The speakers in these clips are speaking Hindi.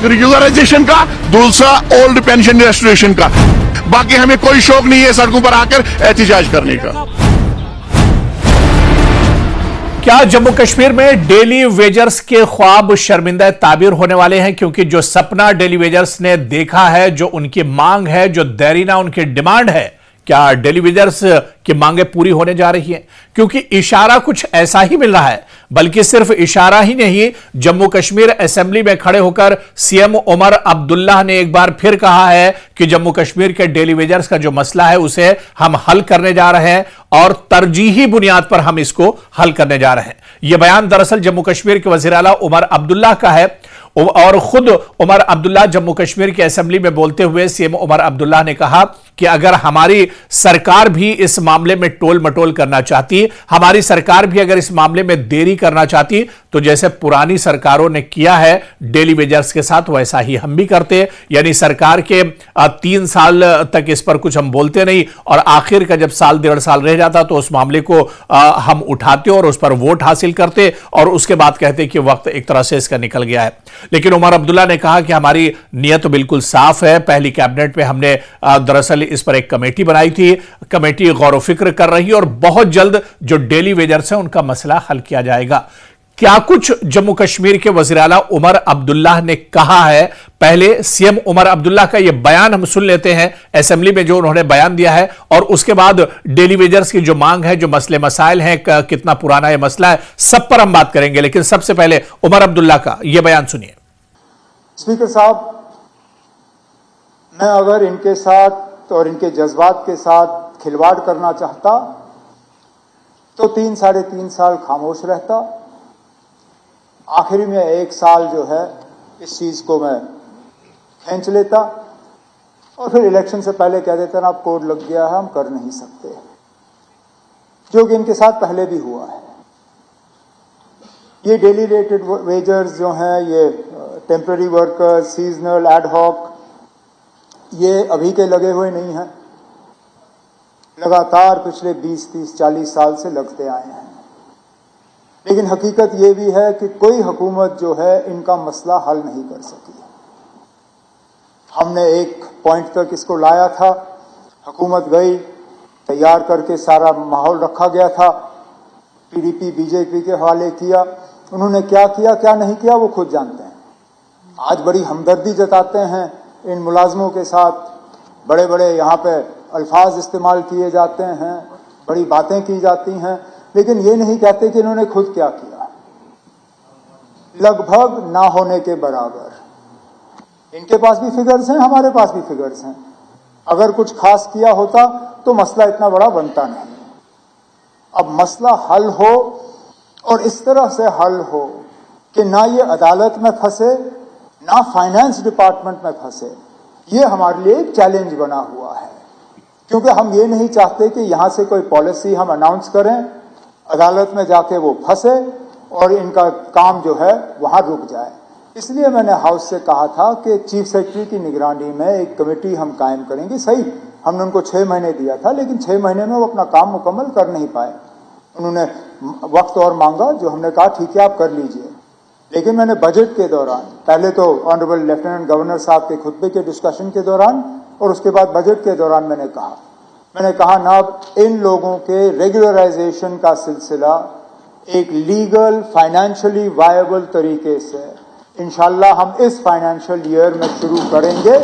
एक रेगुलराइजेशन का, दूसरा ओल्ड पेंशन रेस्टोरेशन का। बाकी हमें कोई शौक नहीं है सड़कों पर आकर एहतजाज करने का। क्या जम्मू कश्मीर में डेली वेजर्स के ख्वाब शर्मिंदा ताबीर होने वाले हैं? क्योंकि जो सपना डेली वेजर्स ने देखा है, जो उनकी मांग है, जो देरीना उनकी डिमांड है, क्या डेली वेजर्स की मांगें पूरी होने जा रही हैं? क्योंकि इशारा कुछ ऐसा ही मिल रहा है, बल्कि सिर्फ इशारा ही नहीं, जम्मू कश्मीर असेंबली में खड़े होकर सीएम उमर अब्दुल्ला ने एक बार फिर कहा है कि जम्मू कश्मीर के डेली वेजर्स का जो मसला है उसे हम हल करने जा रहे हैं और तरजीही बुनियाद पर हम इसको हल करने जा रहे हैं। यह बयान दरअसल जम्मू कश्मीर के वजीर आला उमर अब्दुल्ला का है और खुद उमर अब्दुल्ला जम्मू कश्मीर की असेंबली में बोलते हुए सीएम उमर अब्दुल्ला ने कहा कि अगर हमारी सरकार भी इस मामले में टोल मटोल करना चाहती, हमारी सरकार भी अगर इस मामले में देरी करना चाहती, तो जैसे पुरानी सरकारों ने किया है डेली वेजर्स के साथ, वैसा ही हम भी करते। यानी सरकार के 3 साल तक इस पर कुछ हम बोलते नहीं और आखिर का जब साल 1.5 साल रह जाता तो उस मामले को हम उठाते और उस पर वोट हासिल करते और उसके बाद कहते कि वक्त एक तरह से इसका निकल गया है। लेकिन उमर अब्दुल्ला ने कहा कि हमारी नीयत बिल्कुल साफ है। पहली कैबिनेट में हमने दरअसल इस पर एक कमेटी बनाई थी, कमेटी गौर फिक्र कर रही है और बहुत जल्द जो डेली वेजर्स हैं उनका मसला हल किया जाएगा। क्या कुछ जम्मू कश्मीर के वज़ीर आला उमर अब्दुल्ला ने कहा है, पहले सीएम उमर अब्दुल्ला का यह बयान हम सुन लेते हैं, असेंबली में जो उन्होंने बयान दिया है, और उसके बाद डेली वेजर्स की जो मांग है, जो मसले मसाइल हैं, कितना पुराना यह मसला है, सब पर हम बात करेंगे। लेकिन सबसे पहले उमर अब्दुल्ला का यह बयान सुनिए। स्पीकर साहब, मैं अगर इनके साथ और इनके जज्बात के साथ खिलवाड़ करना चाहता तो 3-3.5 साल खामोश रहता। आखिरी में 1 साल जो है इस चीज को मैं खींच लेता और फिर इलेक्शन से पहले कह देता ना, अब कोड लग गया है, हम कर नहीं सकते, जो कि इनके साथ पहले भी हुआ है। ये डेली रेटेड वेजर्स जो हैं, ये टेम्पररी वर्कर्स, सीजनल, एडहॉक, ये अभी के लगे हुए नहीं हैं, लगातार पिछले 20, 30, 40 साल से लगते आए हैं। लेकिन हकीकत ये भी है कि कोई हुकूमत जो है इनका मसला हल नहीं कर सकी। हमने एक पॉइंट तक इसको लाया था, हुकूमत गई, तैयार करके सारा माहौल रखा गया था, पीडीपी बीजेपी के हवाले किया। उन्होंने क्या किया क्या नहीं किया वो खुद जानते हैं। आज बड़ी हमदर्दी जताते हैं इन मुलाजमों के साथ, बड़े बड़े यहाँ पे अल्फाज इस्तेमाल किए जाते हैं, बड़ी बातें की जाती हैं, लेकिन ये नहीं कहते कि इन्होंने खुद क्या किया। लगभग ना होने के बराबर। इनके पास भी फिगर्स हैं, हमारे पास भी फिगर्स हैं। अगर कुछ खास किया होता तो मसला इतना बड़ा बनता नहीं। अब मसला हल हो और इस तरह से हल हो कि ना ये अदालत में फंसे, ना फाइनेंस डिपार्टमेंट में फंसे, ये हमारे लिए एक चैलेंज बना हुआ है। क्योंकि हम ये नहीं चाहते कि यहां से कोई पॉलिसी हम अनाउंस करें, अदालत में जाके वो फंसे और इनका काम जो है वहां रुक जाए। इसलिए मैंने हाउस से कहा था कि चीफ सेक्रेटरी की निगरानी में एक कमेटी हम कायम करेंगे। सही, हमने उनको 6 महीने दिया था, लेकिन 6 महीने में वो अपना काम मुकम्मल कर नहीं पाए। उन्होंने वक्त और मांगा, जो हमने कहा ठीक है आप कर लीजिए। लेकिन मैंने बजट के दौरान, पहले तो ऑनरेबल लेफ्टिनेंट गवर्नर साहब के खुतबे के डिस्कशन के दौरान और उसके बाद बजट के दौरान मैंने कहा ना, इन लोगों के रेगुलराइजेशन का सिलसिला एक लीगल फाइनेंशियली वायबल तरीके से इंशाल्लाह हम इस फाइनेंशियल ईयर में शुरू करेंगे।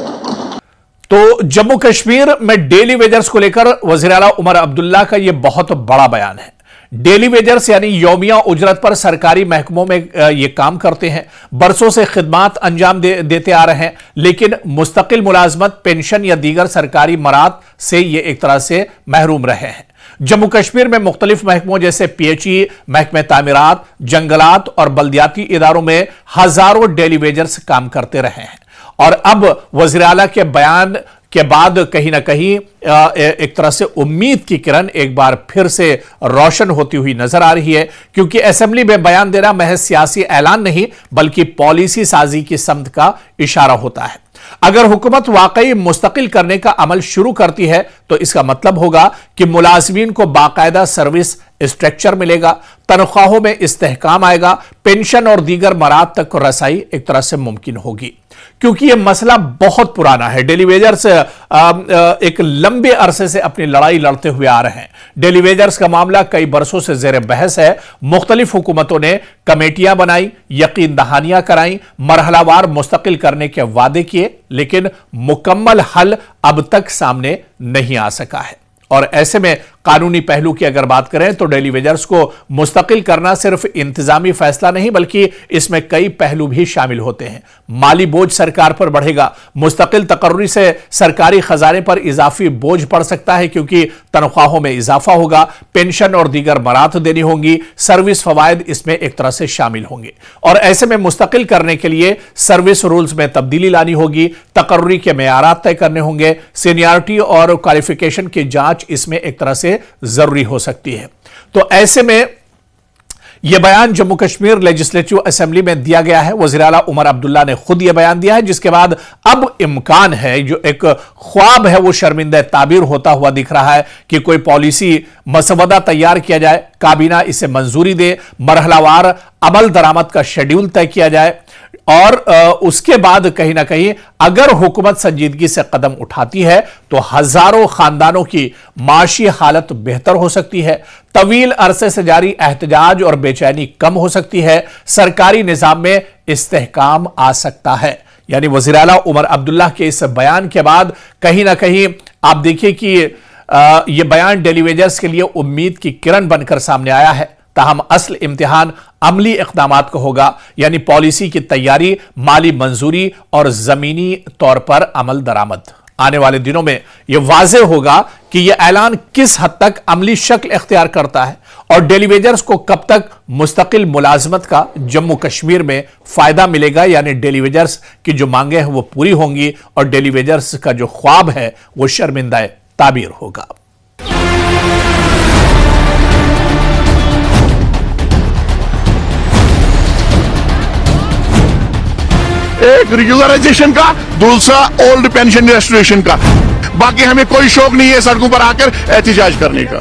तो जम्मू कश्मीर में डेली वेजर्स को लेकर वज़ीर आला उमर अब्दुल्ला का यह बहुत बड़ा बयान है। डेली वेजर्स यानी यौमिया उजरत पर सरकारी महकमों में ये काम करते हैं, बरसों से खिदमात अंजाम देते आ रहे हैं, लेकिन मुस्तकिल मुलाजमत, पेंशन या दीगर सरकारी मरात से ये एक तरह से महरूम रहे हैं। जम्मू कश्मीर में मुख्तलिफ महकमों जैसे पीएचई, महकमे तामीरात, जंगलात और बल्दियाती इदारों में हजारों डेली वेजर्स काम करते रहे हैं और अब वज़ीर आला के बयान के बाद कहीं ना कहीं एक तरह से उम्मीद की किरण एक बार फिर से रोशन होती हुई नजर आ रही है, क्योंकि असेंबली में बयान देना महज सियासी ऐलान नहीं बल्कि पॉलिसी साजी की समत का इशारा होता है। अगर हुकूमत वाकई मुस्तकिल करने का अमल शुरू करती है तो इसका मतलब होगा कि मुलाजमीन को बाकायदा सर्विस स्ट्रक्चर मिलेगा, तनख्वाहों में इस्तेहकाम आएगा, पेंशन और दीगर मराद तक रसाई एक तरह से मुमकिन होगी। क्योंकि यह मसला बहुत पुराना है। डेली वेजर्स एक लंबे अरसे से अपनी लड़ाई लड़ते हुए आ रहे हैं। डेली वेजर्स का मामला कई बरसों से जेर बहस है। मुख्तलिफ हुकूमतों ने कमेटियां बनाई, यकीन दहानियां कराई, मरहलावार मुस्तकिल करने के वादे किए, लेकिन मुकम्मल हल अब तक सामने नहीं आ सका है। और ऐसे में कानूनी पहलू की अगर बात करें तो डेली वेजर्स को मुस्तकिल करना सिर्फ इंतजामी फैसला नहीं, बल्कि इसमें कई पहलू भी शामिल होते हैं। माली बोझ सरकार पर बढ़ेगा। मुस्तकिल तकर्री से सरकारी खजाने पर इजाफी बोझ पड़ सकता है, क्योंकि तनख्वाहों में इजाफा होगा, पेंशन और दीगर मराहत देनी होंगी, सर्विस फवायद इसमें एक तरह से शामिल होंगे। और ऐसे में मुस्तकिल करने के लिए सर्विस रूल्स में तब्दीली लानी होगी, तकर्री के मेयारात तय करने होंगे, सीनियरिटी और क्वालिफिकेशन की जांच इसमें एक तरह से जरूरी हो सकती है। तो ऐसे में यह बयान जम्मू कश्मीर लेजिस्लेटिव असेंबली में दिया गया है। वज़ीर आला उमर अब्दुल्ला ने खुद यह बयान दिया है, जिसके बाद अब इम्कान है, जो एक ख्वाब है वो शर्मिंदा ताबीर होता हुआ दिख रहा है कि कोई पॉलिसी मसवदा तैयार किया जाए, काबीना इसे मंजूरी दे, मरहलावार अमल दरामद का शेड्यूल तय किया जाए और उसके बाद कहीं ना कहीं अगर हुकूमत संजीदगी से कदम उठाती है तो हजारों खानदानों की माशी हालत बेहतर हो सकती है, तवील अरसे से जारी एहतजाज और बेचैनी कम हो सकती है, सरकारी निजाम में इस्तेहकाम आ सकता है। यानी वज़ीर आला उमर अब्दुल्ला के इस बयान के बाद कहीं ना कहीं आप देखिए कि यह बयान डेली वेजर्स के लिए उम्मीद की किरण बनकर सामने आया है। ताहम असल इम्तिहान अमली इक़दामात को होगा, यानी पॉलिसी की तैयारी, माली मंजूरी और जमीनी तौर पर अमल दरामद। आने वाले दिनों में यह वाज़ेह होगा कि यह ऐलान किस हद तक अमली शक्ल इख्तियार करता है और डेली वेजर्स को कब तक मुस्तकिल मुलाजमत का जम्मू कश्मीर में फायदा मिलेगा, यानी डेली वेजर्स की जो मांगे हैं वो पूरी होंगी और डेली वेजर्स का जो ख्वाब है वो शर्मिंदा ताबीर होगा। एक रेगुलराइजेशन का, दूसरा ओल्ड पेंशन रेस्टोरेशन का। बाकी हमें कोई शौक नहीं है सड़कों पर आकर एहतजाज करने का।